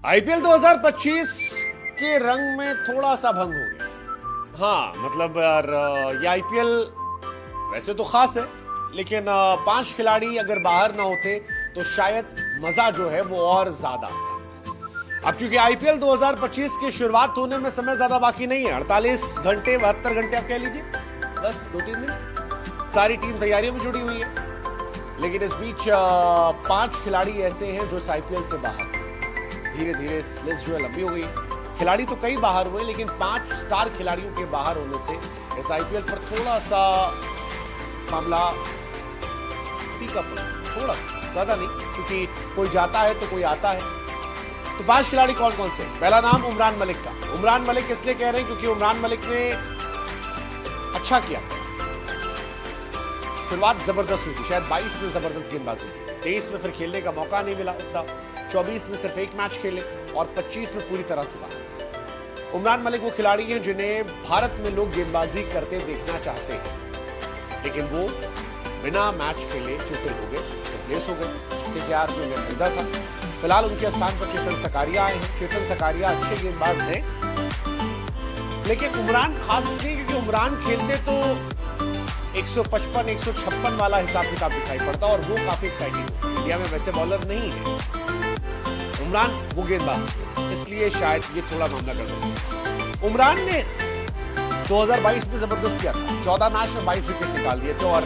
IPL 2025 के रंग में थोड़ा सा भंग हो गया। हाँ मतलब यार ये आईपीएल वैसे तो खास है, लेकिन 5 खिलाड़ी अगर बाहर ना होते तो शायद मजा जो है वो और ज्यादा आता। अब क्योंकि आईपीएल 2025 की शुरुआत होने में समय ज्यादा बाकी नहीं है, 48 घंटे 72 घंटे आप कह लीजिए, बस 2-3 दिन। सारी टीम तैयारियों में जुड़ी हुई है, लेकिन इस बीच 5 खिलाड़ी ऐसे हैं जो इस आईपीएल से बाहर। धीरे धीरे लिस्ट जो है लंबी हो गई। खिलाड़ी तो कई बाहर हुए, लेकिन 5 स्टार खिलाड़ियों के बाहर होने से इस आईपीएल पर थोड़ा सा मामला फीका पड़ा, थोड़ा ज्यादा नहीं, क्योंकि कोई जाता है तो कोई आता है। तो 5 खिलाड़ी कौन कौन से? पहला नाम उमरान मलिक का। उमरान मलिक इसलिए कह रहे हैं क्योंकि उमरान मलिक ने अच्छा किया, शुरुआत जबरदस्त हुई थी। शायद 22 में जबरदस्त गेंदबाजी, 23 में फिर खेलने का मौका नहीं मिला उतना, 24 में सिर्फ एक मैच खेले और 25 में पूरी तरह से बाहर। उमरान मलिक वो खिलाड़ी हैं जिन्हें भारत में लोग गेंदबाजी करते देखना चाहते हैं, लेकिन वो बिना मैच खेले चोटिल हो गए, रिप्लेस हो गए, क्योंकि यार उन्हें खरीदा था। फिलहाल उनके स्थान पर चेतन सकारिया आए हैं। चेतन सकारिया अच्छे गेंदबाज हैं, लेकिन उमरान खास इसलिए क्योंकि उमरान खेलते तो 155 156 वाला हिसाब किताब दिखाई पड़ता और वो काफी एक्साइटिंग हो। इंडिया में वैसे बॉलर नहीं है उमरान, वो गेंदबाज, इसलिए शायद ये थोड़ा मामला कर सकता। उमरान ने 2022 में जबरदस्त किया था, 14 मैच में 22 विकेट निकाल दिए थे और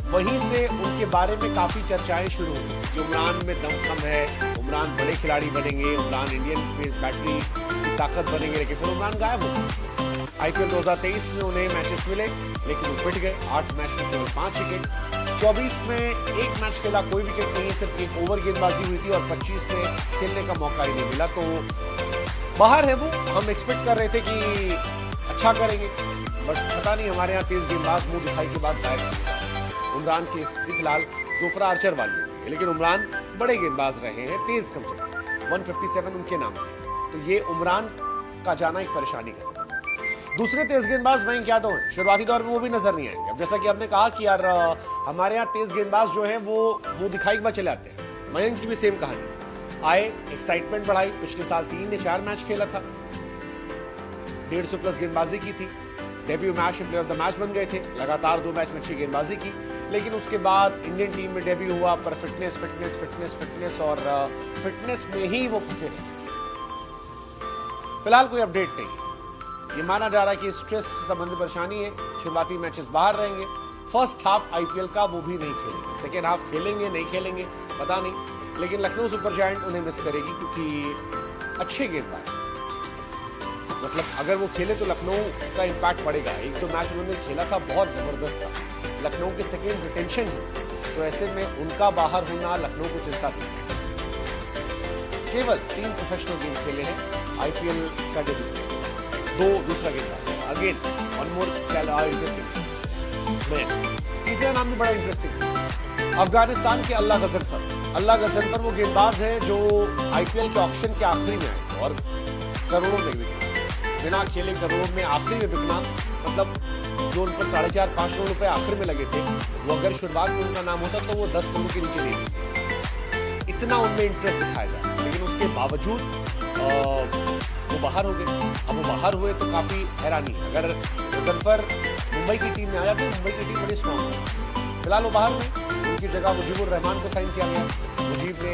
वहीं से उनके बारे में काफी चर्चाएं शुरू हुई कि उमरान में दमखम है, उमरान बड़े खिलाड़ी बनेंगे, उमरान इंडियन पेस बैटरी की ताकत बनेंगे, लेकिन फिर उमरान गायब हो गए। आईपीएल 2023 में उन्हें मैचेस मिले, लेकिन वो पिट गए। 8 मैच में केवल 5 विकेट। 24 में एक मैच खेला, कोई विकेट नहीं, सिर्फ एक ओवर गेंदबाजी हुई थी और 25 में खेलने का मौका ही नहीं मिला, तो बाहर है वो। हम एक्सपेक्ट कर रहे थे कि अच्छा करेंगे, बट पता नहीं हमारे यहाँ तेज गेंदबाज मुंह दिखाई के बाद गायब। उमरान की स्थिति फिलहाल जोफ्रा आर्चर वाली है, लेकिन उमरान बड़े गेंदबाज रहे हैं, तेज कम से कम 157 उनके नाम है, तो ये उमरान का जाना एक परेशानी का सबब। दूसरे तेज गेंदबाज मयंक यादव हैं। शुरुआती दौर में वो भी नजर नहीं आएंगे। अब जैसा कि हमने कहा कि यार हमारे यहाँ तेज गेंदबाज जो है वो मुंह दिखाई के बाद चले आते हैं, मयंक की भी सेम कहानी है। आए, एक्साइटमेंट बढ़ाई, पिछले साल 3 ने 4 मैच खेला था, 150 प्लस गेंदबाजी की थी, डेब्यू मैच में प्लेयर ऑफ द मैच बन गए थे, लगातार 2 मैच में अच्छी गेंदबाजी की, लेकिन उसके बाद इंडियन टीम में डेब्यू हुआ पर फिटनेस फिटनेस फिटनेस फिटनेस और फिटनेस में ही वो फंसे रहे। फिलहाल कोई अपडेट नहीं। ये माना जा रहा है कि स्ट्रेस संबंधी परेशानी है, शुरुआती मैचेस बाहर रहेंगे। फर्स्ट हाफ आईपीएल का वो भी नहीं खेलेंगे, सेकेंड हाफ खेलेंगे नहीं खेलेंगे पता नहीं, लेकिन लखनऊ सुपर जायंट उन्हें मिस करेगी क्योंकि अच्छे गेंदबाज, मतलब अगर वो खेले तो लखनऊ का इंपैक्ट पड़ेगा। एक तो मैच उन्होंने खेला था बहुत जबरदस्त था, लखनऊ के सेकेंड रिटेंशन है, तो ऐसे में उनका बाहर होना लखनऊ को चिंता दे सकता है। केवल 3 प्रोफेशनल गेम खेले हैं आईपीएल का डेब्यू, 2 दूसरा गेंदबाज। अगेन वन मोर इंटरेस्टिंग, तीसरा नाम भी बड़ा इंटरेस्टिंग, अफगानिस्तान के अल्लाह गजनफर। अल्लाह गजनफर वो गेंदबाज है जो आईपीएल के ऑक्शन के आखिरी में आए और करोड़ों में बिके, बिना खेले करोड़ों में आखिरी में बिकना, मतलब जो उन पर 4.5-5 करोड़ रुपए आखिर में लगे थे, वो अगर शुरुआत में उनका नाम होता तो वो 10 करोड़ के नीचे नहीं, इतना उनमें इंटरेस्ट दिखाया जाए, लेकिन उसके बावजूद वो बाहर हो गए। अब वो बाहर हुए तो काफी हैरानी है। अगर गजनफर मुंबई की टीम में आ जाते, मुंबई की टीम बड़ी स्ट्रॉन्ग है। फिलहाल वो बाहर हुए, उनकी जगह मुजीबुर रहमान को साइन किया गया। मुजीब ने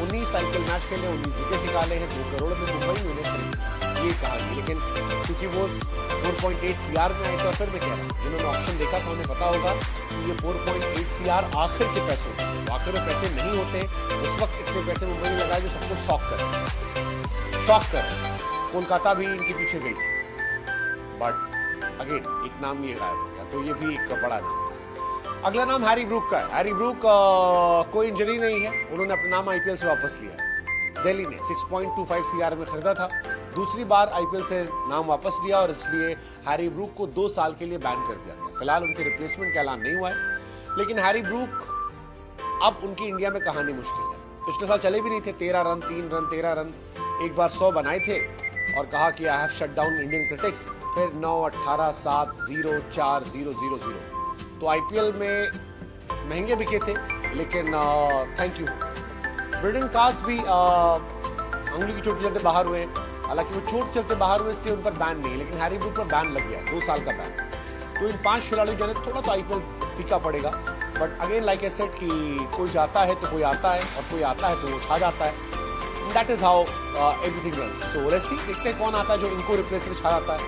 19 आईपीएल मैच खेले, 19 विकेट निकाले हैं, 2 करोड़ में मुंबई में उन्हें खरीदा, ये कहा। लेकिन क्योंकि वो 4.8 CR में आए, तो असर में क्या रहा, जिन्होंने ऑप्शन देखा था उन्हें पता होगा कि ये 4.8 CR आखिर के पैसों, तो आखिर में पैसे नहीं होते। उस वक्त इतने पैसे मुंबई ने लगाए जो सबको शॉक कर कोलकाता भी इनके पीछे गई थी, बट अगेन एक नाम ये गायब हो गया, तो ये भी एक बड़ा नाम था। अगला नाम हैरी ब्रूक का है। हैरी ब्रूक कोई इंजरी नहीं है, उन्होंने अपना नाम आईपीएल से वापस लिया है। दिल्ली ने 6.25 CR में खरीदा था, दूसरी बार आईपीएल से नाम वापस लिया और इसलिए हैरी ब्रूक को 2 साल के लिए बैन कर दिया गया। फिलहाल उनके रिप्लेसमेंट का ऐलान नहीं हुआ है, लेकिन हैरी ब्रूक अब उनकी इंडिया में कहानी मुश्किल है। पिछले साल चले भी नहीं थे, 13 रन 3 रन 13 रन, एक बार 100 बनाए थे और कहा कि I have shut down Indian critics, फिर 9 18 7 0 4 0 0 0, तो आईपीएल में महंगे बिके थे, लेकिन थैंक यू। ब्रिडन कास भी अंगुली की चोट के चलते बाहर हुए हैं। हालांकि वो चोट के चलते बाहर हुए इसलिए उन पर बैन नहीं है, लेकिन हैरी ब्रूक पर बैन लग गया, 2 साल का बैन। तो इन 5 खिलाड़ियों के थोड़ा तो आईपीएल फीका पड़ेगा, but again like I said कि कोई जाता है तो कोई आता है, और कोई आता है तो वो छा जाता है। That is how everything runs. तो लेट्स सी, देखते हैं कौन आता है जो इनको रिप्लेस में छा जाता है।